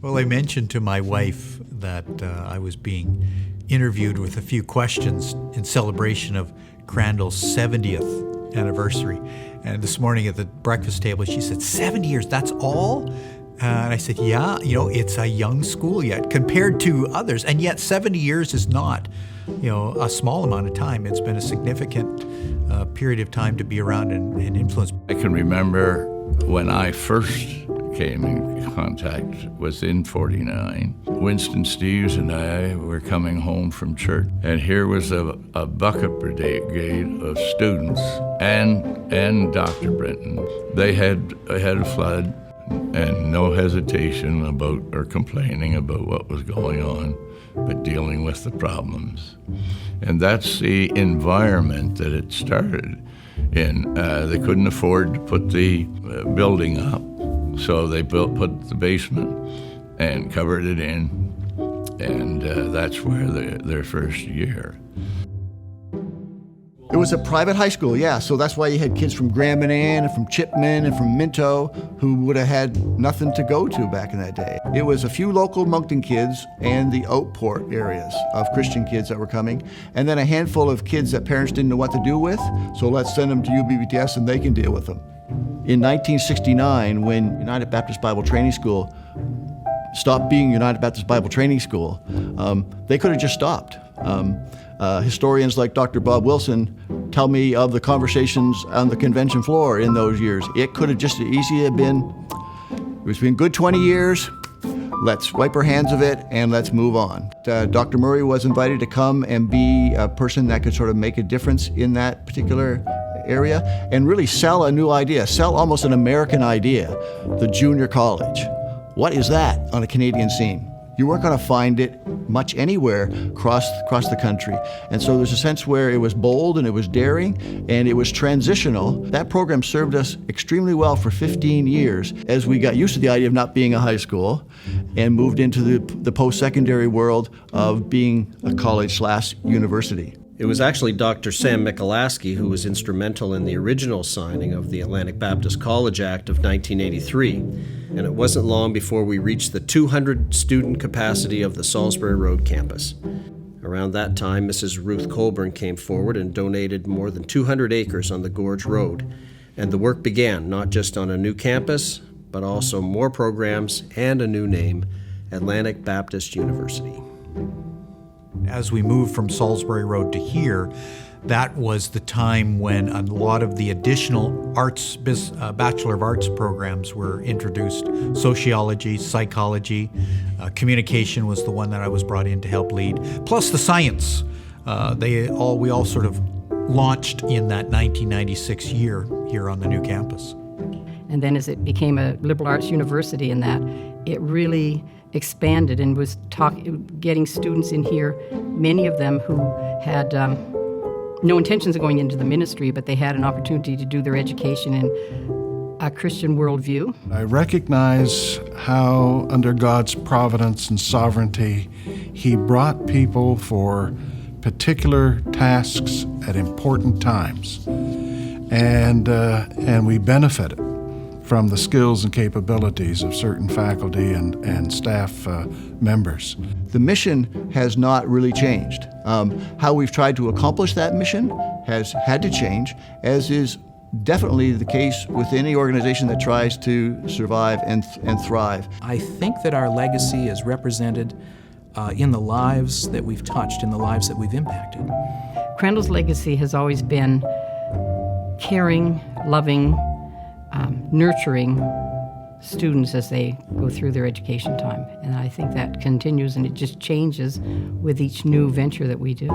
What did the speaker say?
Well, I mentioned to my wife that I was being interviewed with a few questions in celebration of Crandall's 70th anniversary. And this morning at the breakfast table, she said, 70 years, that's all? And I said, yeah, it's a young school yet compared to others. And yet 70 years is not, a small amount of time. It's been a significant period of time to be around and influence. I can remember when I first came in contact was in 49. Winston Steves and I were coming home from church, and here was a bucket brigade of students and Dr. Brenton. They had a flood and no hesitation about or complaining about what was going on, but dealing with the problems. And that's the environment that it started in. They couldn't afford to put the building up, so they put the basement and covered it in, and that's where their first year. It was a private high school, yeah, so that's why you had kids from Grand Manan and from Chipman and from Minto who would have had nothing to go to back in that day. It was a few local Moncton kids and the Outport areas of Christian kids that were coming, and then a handful of kids that parents didn't know what to do with, so let's send them to UBBTS and they can deal with them. In 1969, when United Baptist Bible Training School stopped being United Baptist Bible Training School, they could have just stopped. Historians like Dr. Bob Wilson tell me of the conversations on the convention floor in those years. It could have just easily been, it's been good 20 years, let's wipe our hands of it and let's move on. Dr. Murray was invited to come and be a person that could sort of make a difference in that particular area and really sell a new idea, sell almost an American idea, the junior college. What is that on a Canadian scene? You weren't going to find it much anywhere across the country. And so there's a sense where it was bold and it was daring and it was transitional. That program served us extremely well for 15 years as we got used to the idea of not being a high school and moved into the post-secondary world of being a college/university. It was actually Dr. Sam Michalowski who was instrumental in the original signing of the Atlantic Baptist College Act of 1983, and it wasn't long before we reached the 200-student capacity of the Salisbury Road campus. Around that time, Mrs. Ruth Colburn came forward and donated more than 200 acres on the Gorge Road, and the work began not just on a new campus, but also more programs and a new name, Atlantic Baptist University. As we moved from Salisbury Road to here, that was the time when a lot of the additional arts, Bachelor of Arts programs were introduced. Sociology, psychology, communication was the one that I was brought in to help lead, plus the science. We all sort of launched in that 1996 year here on the new campus. And then as it became a liberal arts university in that, it really expanded and was getting students in here, many of them who had no intentions of going into the ministry, but they had an opportunity to do their education in a Christian worldview. I recognize how, under God's providence and sovereignty, He brought people for particular tasks at important times, and we benefited from the skills and capabilities of certain faculty and staff members. The mission has not really changed. How we've tried to accomplish that mission has had to change, as is definitely the case with any organization that tries to survive and thrive. I think that our legacy is represented in the lives that we've touched, in the lives that we've impacted. Crandall's legacy has always been caring, loving, nurturing students as they go through their education time. And I think that continues and it just changes with each new venture that we do.